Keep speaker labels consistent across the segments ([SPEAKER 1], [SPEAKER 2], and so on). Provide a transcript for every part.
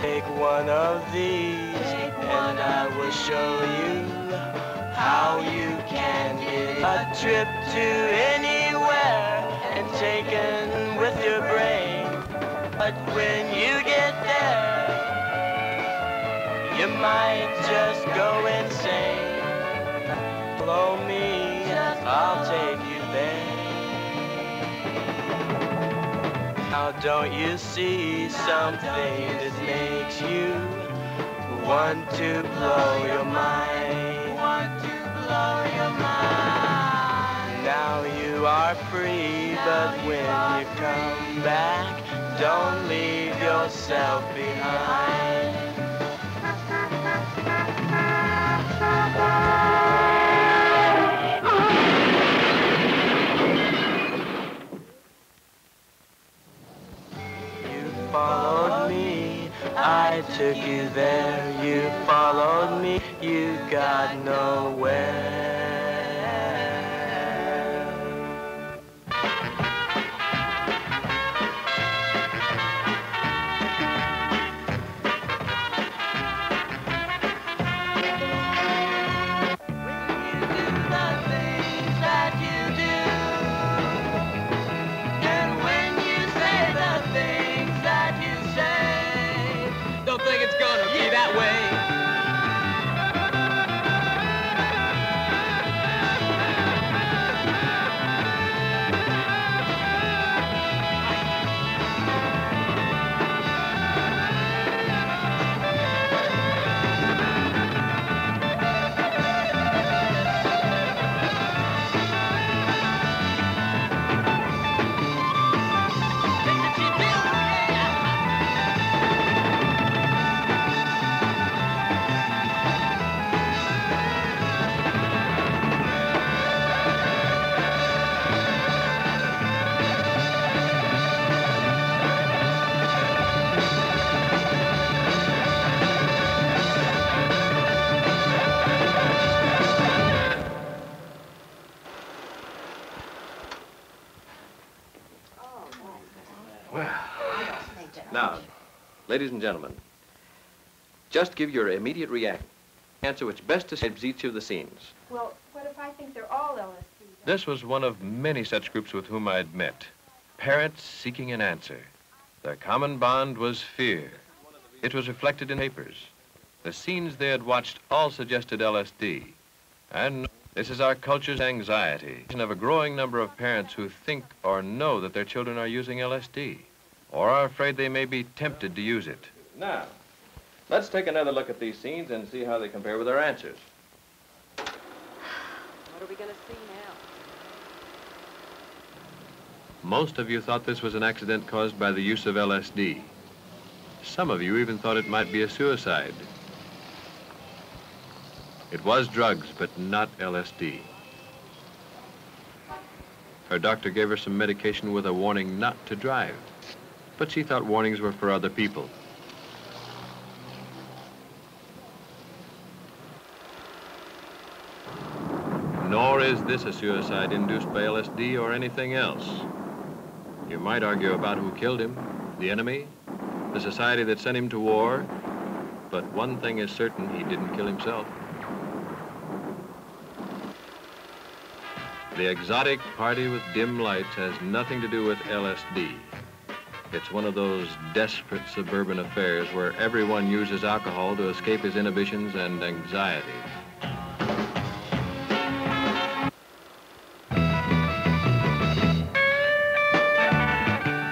[SPEAKER 1] Take one of these, and I will show you how you can get a trip to anywhere and taken with your brain. But when you get there, you might just go insane. Follow me, I'll take you there. Now don't you see something that makes you want to blow your mind? Want to blow your mind. Now you are free, but when you come back, don't leave yourself behind. Followed me, I took you there. You followed me, you got nowhere.
[SPEAKER 2] Now, ladies and gentlemen, just give your immediate reaction. Answer which best describes each of the scenes.
[SPEAKER 3] Well, what if I think they're all LSD?
[SPEAKER 4] This was one of many such groups with whom I'd met. Parents seeking an answer. Their common bond was fear. It was reflected in papers. The scenes they had watched all suggested LSD. And this is our culture's anxiety of a growing number of parents who think or know that their children are using LSD, or are afraid they may be tempted to use it.
[SPEAKER 2] Now, let's take another look at these scenes and see how they compare with our answers.
[SPEAKER 3] What are we going to see now?
[SPEAKER 4] Most of you thought this was an accident caused by the use of LSD. Some of you even thought it might be a suicide. It was drugs, but not LSD. Her doctor gave her some medication with a warning not to drive, but she thought warnings were for other people. Nor is this a suicide induced by LSD or anything else. You might argue about who killed him, the enemy, the society that sent him to war, but one thing is certain, he didn't kill himself. The exotic party with dim lights has nothing to do with LSD. It's one of those desperate suburban affairs where everyone uses alcohol to escape his inhibitions and anxiety.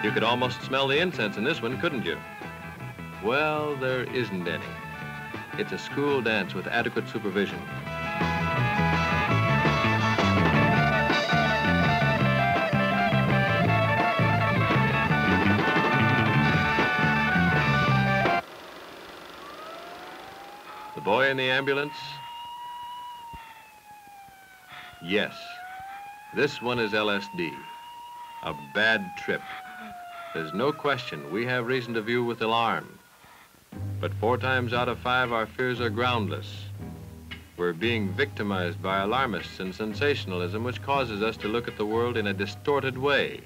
[SPEAKER 4] You could almost smell the incense in this one, couldn't you? Well, there isn't any. It's a school dance with adequate supervision. The boy in the ambulance? Yes, this one is LSD. A bad trip. There's no question we have reason to view with alarm. But 4 times out of 5, our fears are groundless. We're being victimized by alarmists and sensationalism, which causes us to look at the world in a distorted way.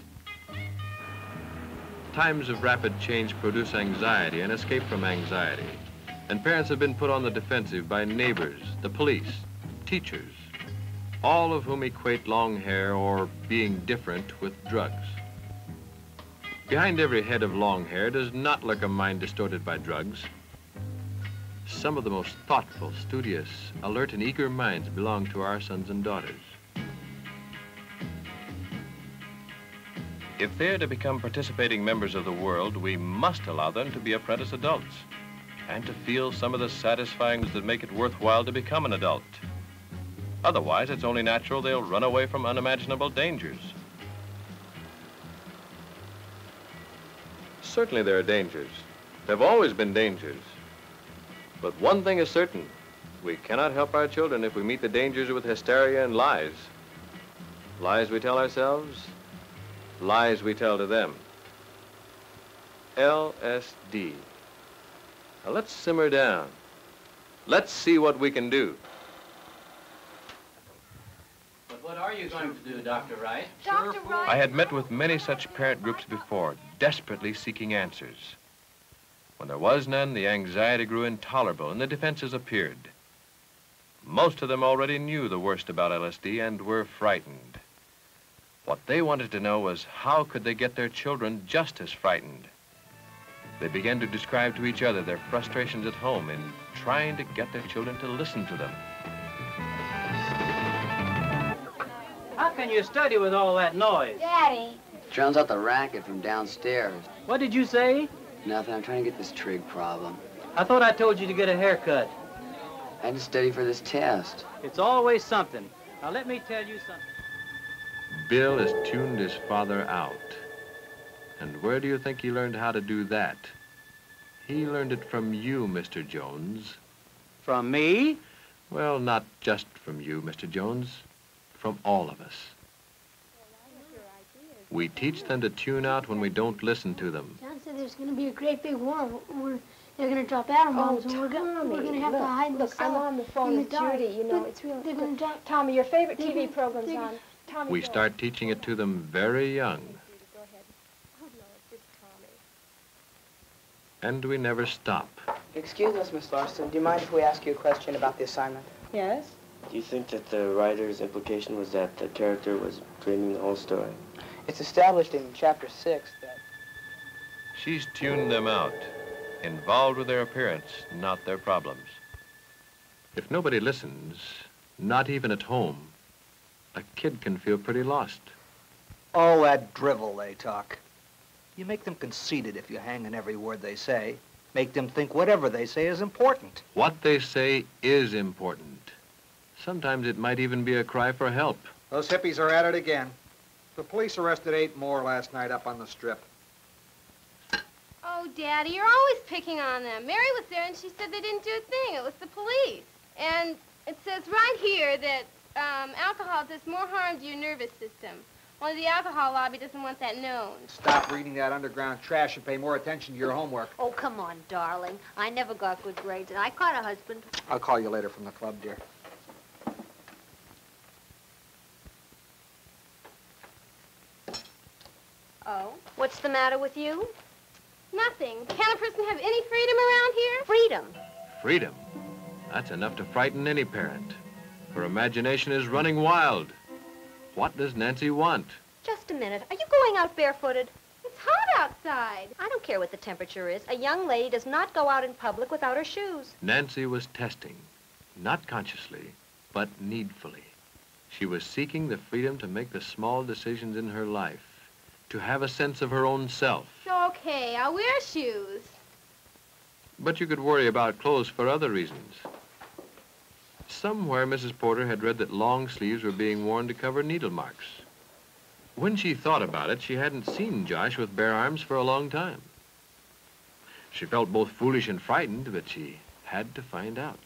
[SPEAKER 4] Times of rapid change produce anxiety and escape from anxiety. And parents have been put on the defensive by neighbors, the police, teachers, all of whom equate long hair or being different with drugs. Behind every head of long hair does not lurk a mind distorted by drugs. Some of the most thoughtful, studious, alert, and eager minds belong to our sons and daughters. If they're to become participating members of the world, we must allow them to be apprentice adults and to feel some of the satisfying that make it worthwhile to become an adult. Otherwise, it's only natural they'll run away from unimaginable dangers. Certainly there are dangers. There have always been dangers. But one thing is certain. We cannot help our children if we meet the dangers with hysteria and lies. Lies we tell ourselves, lies we tell to them. LSD. Now let's simmer down. Let's see what we can do.
[SPEAKER 1] But what are you going to do, Dr. Wright?
[SPEAKER 3] Dr. Wright?
[SPEAKER 4] I had met with many such parent groups before, desperately seeking answers. When there was none, the anxiety grew intolerable and the defenses appeared. Most of them already knew the worst about LSD and were frightened. What they wanted to know was how could they get their children just as frightened. They began to describe to each other their frustrations at home in trying to get their children to listen to them.
[SPEAKER 1] How can you study with all that noise?
[SPEAKER 5] Daddy.
[SPEAKER 6] Drowns out the racket from downstairs.
[SPEAKER 1] What did you say?
[SPEAKER 6] Nothing, I'm trying to get this trig problem.
[SPEAKER 1] I thought I told you to get a haircut.
[SPEAKER 6] I had to study for this test.
[SPEAKER 1] It's always something. Now let me tell you something.
[SPEAKER 4] Bill has tuned his father out. And where do you think he learned how to do that? He learned it from you, Mr. Jones.
[SPEAKER 1] From me?
[SPEAKER 4] Well, not just from you, Mr. Jones. From all of us. We teach them to tune out when we don't listen to them.
[SPEAKER 5] John said there's going to be a great big war. They're going to drop atom bombs, and we're going to have to hide in the
[SPEAKER 3] I'm on the phone with Judy. You know, it's really...
[SPEAKER 5] They're going to drop...
[SPEAKER 3] Tommy, your favorite TV program's on. Tommy,
[SPEAKER 4] We
[SPEAKER 3] go.
[SPEAKER 4] start teaching it to them very young.
[SPEAKER 3] Go ahead. Oh, no, it's just Tommy.
[SPEAKER 4] And we never stop.
[SPEAKER 7] Excuse us, Miss Larson. Do you mind if we ask you a question about the assignment?
[SPEAKER 3] Yes?
[SPEAKER 8] Do you think that the writer's implication was that the character was dreaming the whole story?
[SPEAKER 7] It's established in Chapter 6 that...
[SPEAKER 4] She's tuned them out, involved with their appearance, not their problems. If nobody listens, not even at home, a kid can feel pretty lost.
[SPEAKER 9] All that drivel they talk. You make them conceited if you hang on every word they say. Make them think whatever they say is important.
[SPEAKER 4] What they say is important. Sometimes it might even be a cry for help.
[SPEAKER 9] Those hippies are at it again. The police arrested 8 more last night up on the strip.
[SPEAKER 10] Oh, Daddy, you're always picking on them. Mary was there, and she said they didn't do a thing. It was the police. And it says right here that alcohol does more harm to your nervous system. Only the alcohol lobby doesn't want that known.
[SPEAKER 9] Stop reading that underground trash and pay more attention to your homework.
[SPEAKER 5] Oh, come on, darling. I never got good grades, and I caught a husband.
[SPEAKER 9] I'll call you later from the club, dear.
[SPEAKER 10] Oh?
[SPEAKER 5] What's the matter with you?
[SPEAKER 10] Nothing. Can a person have any freedom around here?
[SPEAKER 5] Freedom.
[SPEAKER 4] Freedom. That's enough to frighten any parent. Her imagination is running wild. What does Nancy want?
[SPEAKER 5] Just a minute. Are you going out barefooted?
[SPEAKER 10] It's hot outside.
[SPEAKER 5] I don't care what the temperature is. A young lady does not go out in public without her shoes.
[SPEAKER 4] Nancy was testing, not consciously, but needfully. She was seeking the freedom to make the small decisions in her life, to have a sense of her own self.
[SPEAKER 10] So, okay, I'll wear shoes.
[SPEAKER 4] But you could worry about clothes for other reasons. Somewhere Mrs. Porter had read that long sleeves were being worn to cover needle marks. When she thought about it, she hadn't seen Josh with bare arms for a long time. She felt both foolish and frightened, but she had to find out.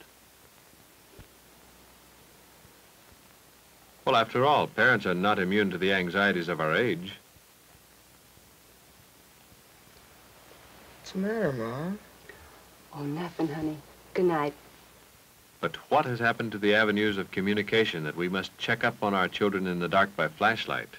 [SPEAKER 4] Well, after all, parents are not immune to the anxieties of our age.
[SPEAKER 7] What's the matter, Mom?
[SPEAKER 3] Oh, nothing, honey. Good night.
[SPEAKER 4] But what has happened to the avenues of communication that we must check up on our children in the dark by flashlight?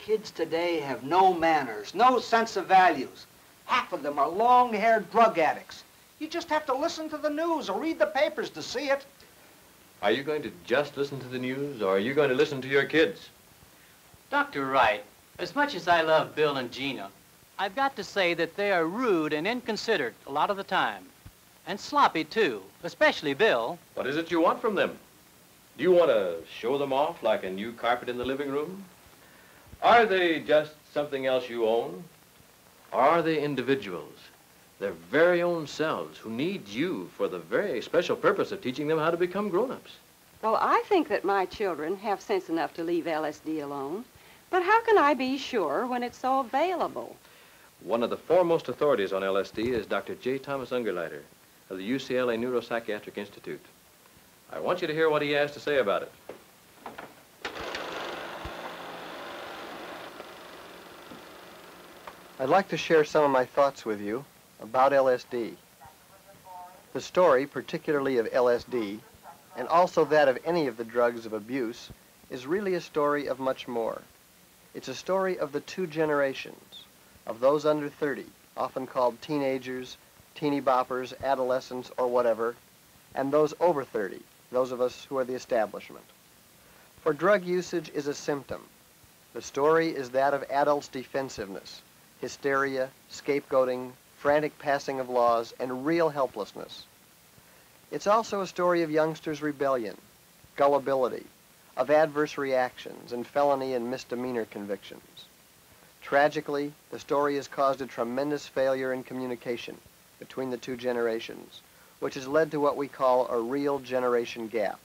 [SPEAKER 9] Kids today have no manners, no sense of values. Half of them are long-haired drug addicts. You just have to listen to the news or read the papers to see it.
[SPEAKER 2] Are you going to just listen to the news, or are you going to listen to your kids?
[SPEAKER 11] Dr. Wright, as much as I love Bill and Gina, I've got to say that they are rude and inconsiderate a lot of the time. And sloppy, too, especially Bill.
[SPEAKER 2] What is it you want from them? Do you want to show them off like a new carpet in the living room? Are they just something else you own? Or are they individuals, their very own selves, who need you for the very special purpose of teaching them how to become grown-ups?
[SPEAKER 3] Well, I think that my children have sense enough to leave LSD alone. But how can I be sure when it's so available?
[SPEAKER 2] One of the foremost authorities on LSD is Dr. J. Thomas Ungerleider of the UCLA Neuropsychiatric Institute. I want you to hear what he has to say about it.
[SPEAKER 12] I'd like to share some of my thoughts with you about LSD. The story, particularly of LSD, and also that of any of the drugs of abuse, is really a story of much more. It's a story of the two generations, of those under 30, often called teenagers, teeny boppers, adolescents, or whatever, and those over 30, those of us who are the establishment. For drug usage is a symptom. The story is that of adults' defensiveness, hysteria, scapegoating, frantic passing of laws, and real helplessness. It's also a story of youngsters' rebellion, gullibility, of adverse reactions and felony and misdemeanor convictions. Tragically, the story has caused a tremendous failure in communication between the two generations, which has led to what we call a real generation gap.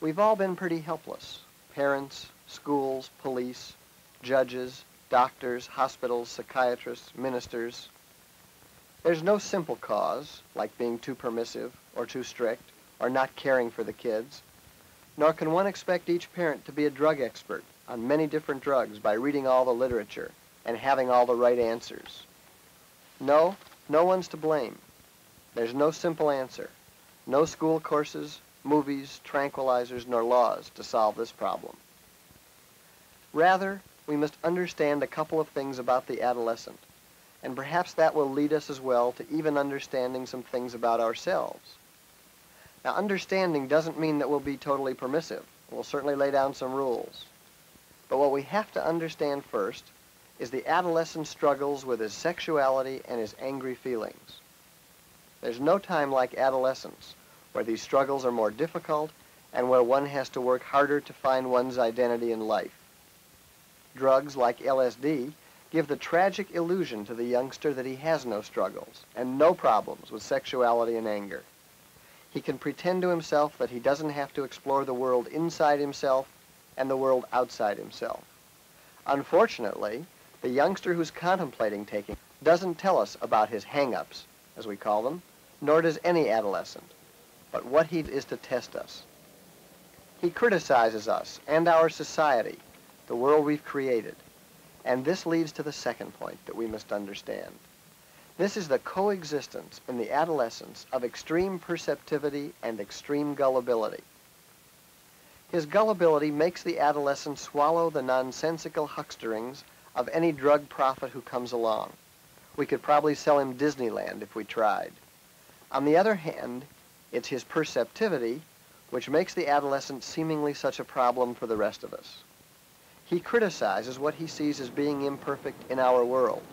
[SPEAKER 12] We've all been pretty helpless. Parents, schools, police, judges, doctors, hospitals, psychiatrists, ministers. There's no simple cause, like being too permissive or too strict or not caring for the kids, nor can one expect each parent to be a drug expert on many different drugs by reading all the literature and having all the right answers. No, no one's to blame. There's no simple answer. No school courses, movies, tranquilizers, nor laws to solve this problem. Rather, we must understand a couple of things about the adolescent, and perhaps that will lead us as well to even understanding some things about ourselves. Now, understanding doesn't mean that we'll be totally permissive. We'll certainly lay down some rules. But what we have to understand first is the adolescent struggles with his sexuality and his angry feelings. There's no time like adolescence where these struggles are more difficult and where one has to work harder to find one's identity in life. Drugs like LSD give the tragic illusion to the youngster that he has no struggles and no problems with sexuality and anger. He can pretend to himself that he doesn't have to explore the world inside himself and the world outside himself. Unfortunately, the youngster who's contemplating taking doesn't tell us about his hang-ups, as we call them, nor does any adolescent. But what he is to test us. He criticizes us and our society, the world we've created. And this leads to the second point that we must understand. This is the coexistence in the adolescence of extreme perceptivity and extreme gullibility. His gullibility makes the adolescent swallow the nonsensical hucksterings of any drug prophet who comes along. We could probably sell him Disneyland if we tried. On the other hand, it's his perceptivity which makes the adolescent seemingly such a problem for the rest of us. He criticizes what he sees as being imperfect in our world,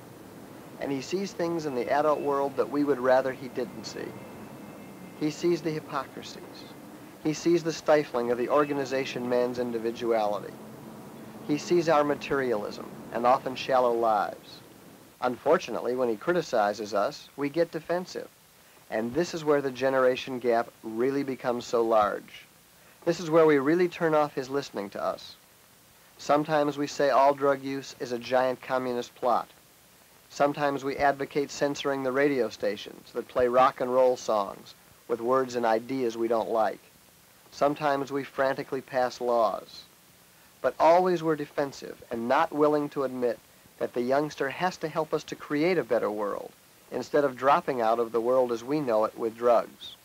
[SPEAKER 12] and he sees things in the adult world that we would rather he didn't see. He sees the hypocrisies. He sees the stifling of the organization man's individuality. He sees our materialism and often shallow lives. Unfortunately, when he criticizes us, we get defensive. And this is where the generation gap really becomes so large. This is where we really turn off his listening to us. Sometimes we say all drug use is a giant communist plot. Sometimes we advocate censoring the radio stations that play rock and roll songs with words and ideas we don't like. Sometimes we frantically pass laws. But always we're defensive and not willing to admit that the youngster has to help us to create a better world instead of dropping out of the world as we know it with drugs.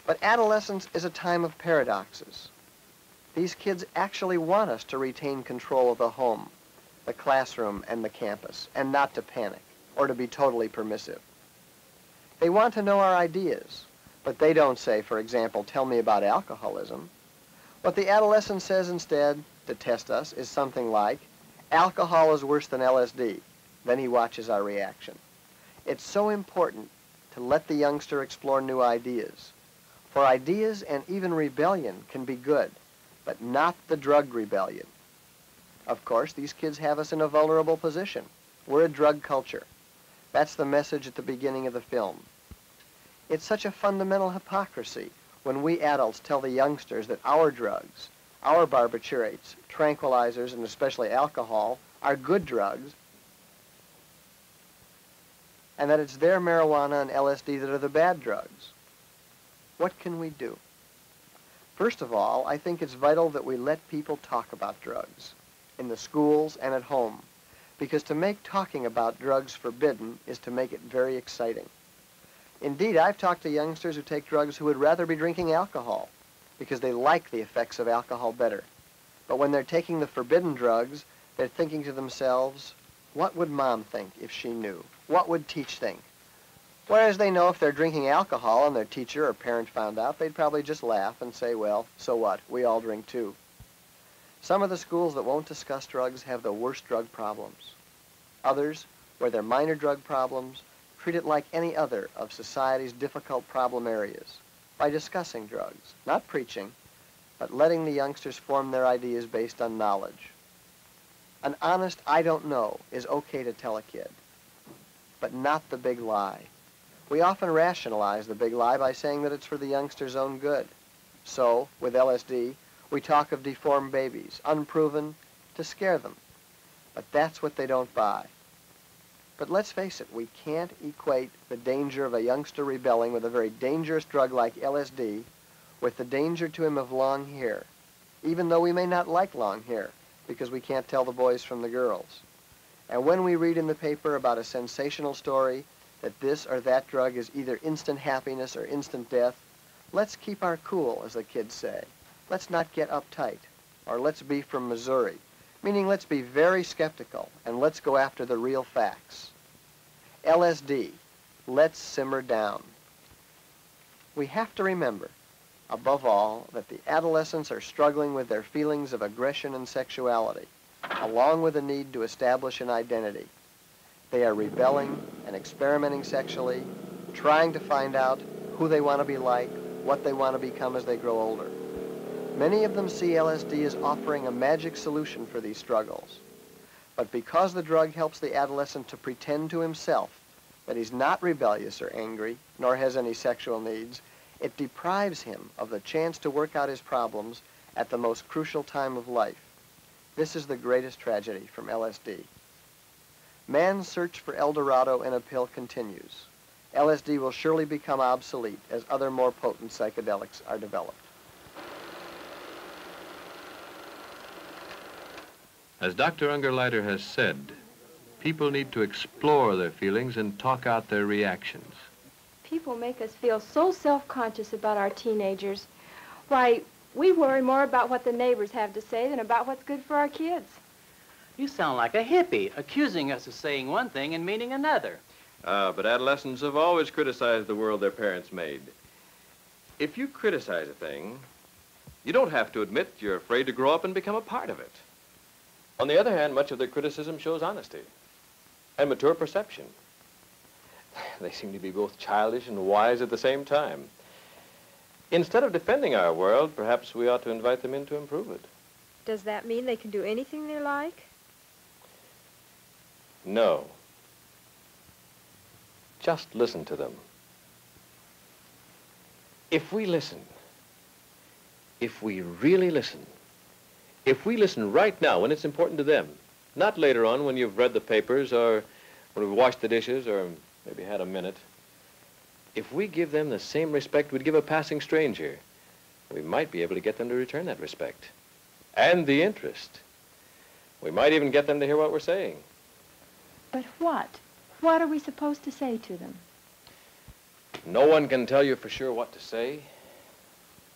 [SPEAKER 12] But adolescence is a time of paradoxes. These kids actually want us to retain control of the home, the classroom, and the campus, and not to panic or to be totally permissive. They want to know our ideas, but they don't say, for example, tell me about alcoholism. What the adolescent says instead, to test us, is something like, alcohol is worse than LSD. Then he watches our reaction. It's so important to let the youngster explore new ideas. For ideas and even rebellion can be good, but not the drug rebellion. Of course, these kids have us in a vulnerable position. We're a drug culture. That's the message at the beginning of the film. It's such a fundamental hypocrisy when we adults tell the youngsters that our drugs, our barbiturates, tranquilizers, and especially alcohol, are good drugs, and that it's their marijuana and LSD that are the bad drugs. What can we do? First of all, I think it's vital that we let people talk about drugs in the schools and at home, because to make talking about drugs forbidden is to make it very exciting. Indeed, I've talked to youngsters who take drugs who would rather be drinking alcohol because they like the effects of alcohol better. But when they're taking the forbidden drugs, they're thinking to themselves, what would Mom think if she knew? What would Teach think? Whereas they know if they're drinking alcohol and their teacher or parent found out, they'd probably just laugh and say, well, so what? We all drink too. Some of the schools that won't discuss drugs have the worst drug problems. Others, where they're minor drug problems, treat it like any other of society's difficult problem areas by discussing drugs, not preaching, but letting the youngsters form their ideas based on knowledge. An honest I don't know is okay to tell a kid, but not the big lie. We often rationalize the big lie by saying that it's for the youngster's own good. So, with LSD, we talk of deformed babies, unproven, to scare them. But that's what they don't buy. But let's face it, we can't equate the danger of a youngster rebelling with a very dangerous drug like LSD with the danger to him of long hair, even though we may not like long hair because we can't tell the boys from the girls. And when we read in the paper about a sensational story that this or that drug is either instant happiness or instant death, let's keep our cool, as the kids say. Let's not get uptight, or let's be from Missouri, meaning let's be very skeptical and let's go after the real facts. LSD, let's simmer down. We have to remember, above all, that the adolescents are struggling with their feelings of aggression and sexuality, along with the need to establish an identity. They are rebelling and experimenting sexually, trying to find out who they want to be like, what they want to become as they grow older. Many of them see LSD as offering a magic solution for these struggles. But because the drug helps the adolescent to pretend to himself that he's not rebellious or angry, nor has any sexual needs, it deprives him of the chance to work out his problems at the most crucial time of life. This is the greatest tragedy from LSD. Man's search for El Dorado in a pill continues. LSD will surely become obsolete as other more potent psychedelics are developed.
[SPEAKER 4] As Dr. Ungerleider has said, people need to explore their feelings and talk out their reactions.
[SPEAKER 13] People make us feel so self-conscious about our teenagers. Why, we worry more about what the neighbors have to say than about what's good for our kids.
[SPEAKER 11] You sound like a hippie, accusing us of saying one thing and meaning another.
[SPEAKER 2] But adolescents have always criticized the world their parents made. If you criticize a thing, you don't have to admit you're afraid to grow up and become a part of it. On the other hand, much of their criticism shows honesty and mature perception. They seem to be both childish and wise at the same time. Instead of defending our world, perhaps we ought to invite them in to improve it.
[SPEAKER 13] Does that mean they can do anything they like?
[SPEAKER 2] No. Just listen to them. If we listen, if we really listen, if we listen right now when it's important to them, not later on when you've read the papers or when we've washed the dishes or maybe had a minute, if we give them the same respect we'd give a passing stranger, we might be able to get them to return that respect and the interest. We might even get them to hear what we're saying.
[SPEAKER 13] But what? What are we supposed to say to them?
[SPEAKER 2] No one can tell you for sure what to say.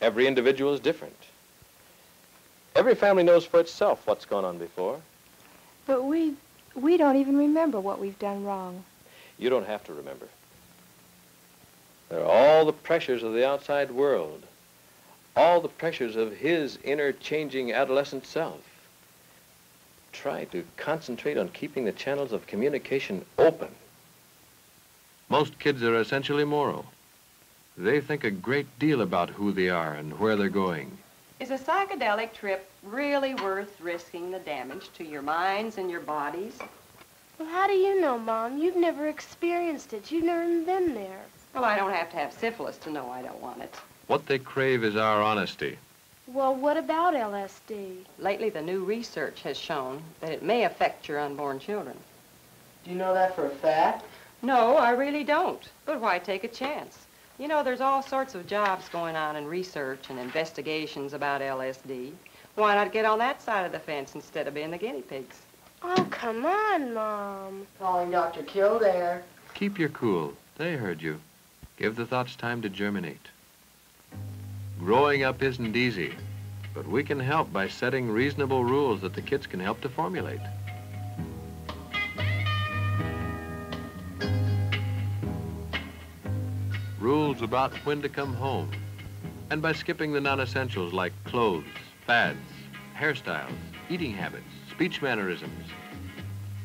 [SPEAKER 2] Every individual is different. Every family knows for itself what's gone on before.
[SPEAKER 13] But we don't even remember what we've done wrong.
[SPEAKER 2] You don't have to remember. There are all the pressures of the outside world, all the pressures of his inner changing adolescent self. Try to concentrate on keeping the channels of communication open.
[SPEAKER 4] Most kids are essentially moral. They think a great deal about who they are and where they're going.
[SPEAKER 3] Is a psychedelic trip really worth risking the damage to your minds and your bodies?
[SPEAKER 10] Well, how do you know, Mom? You've never experienced it. You've never even been there.
[SPEAKER 3] Well, I don't have to have syphilis to know I don't want it.
[SPEAKER 4] What they crave is our honesty.
[SPEAKER 10] Well, what about LSD?
[SPEAKER 3] Lately, the new research has shown that it may affect your unborn children.
[SPEAKER 7] Do you know that for a fact?
[SPEAKER 3] No, I really don't. But why take a chance? You know, there's all sorts of jobs going on in research and investigations about LSD. Why not get on that side of the fence instead of being the guinea pigs?
[SPEAKER 10] Oh, come on, Mom.
[SPEAKER 7] Calling Dr. Kildare.
[SPEAKER 4] Keep your cool. They heard you. Give the thoughts time to germinate. Growing up isn't easy, but we can help by setting reasonable rules that the kids can help to formulate. Rules about when to come home, and by skipping the non-essentials like clothes, fads, hairstyles, eating habits, speech mannerisms,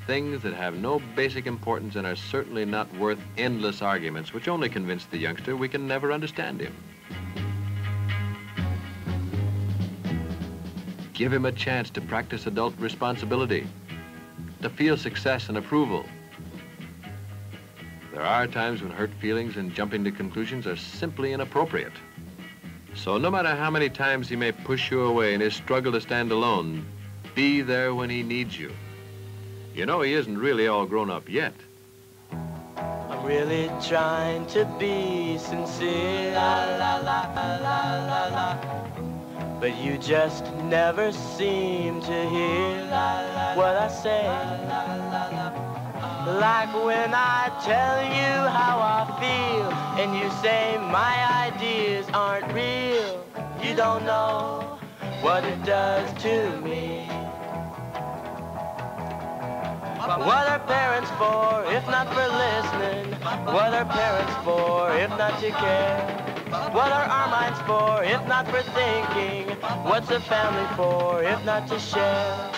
[SPEAKER 4] things that have no basic importance and are certainly not worth endless arguments which only convince the youngster we can never understand him. Give him a chance to practice adult responsibility, to feel success and approval. There are times when hurt feelings and jumping to conclusions are simply inappropriate. So no matter how many times he may push you away in his struggle to stand alone, be there when he needs you. You know he isn't really all grown up yet.
[SPEAKER 1] I'm really trying to be sincere, la la la la la la, but you just never seem to hear what I say. Like when I tell you how I feel and you say my ideas aren't real. You don't know what it does to me. What are parents for if not for listening? What are parents for if not to care? What are our minds for if not for thinking? What's a family for if not to share?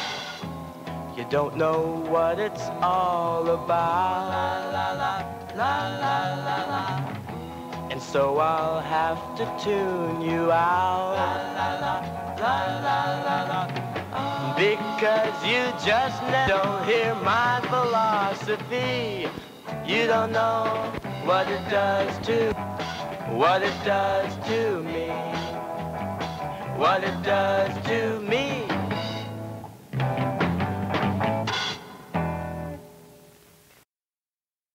[SPEAKER 1] You don't know what it's all about, la la la la la la, and so I'll have to tune you out, la la la la la la, because you just don't hear my philosophy. You don't know what it does to me, what it does to me.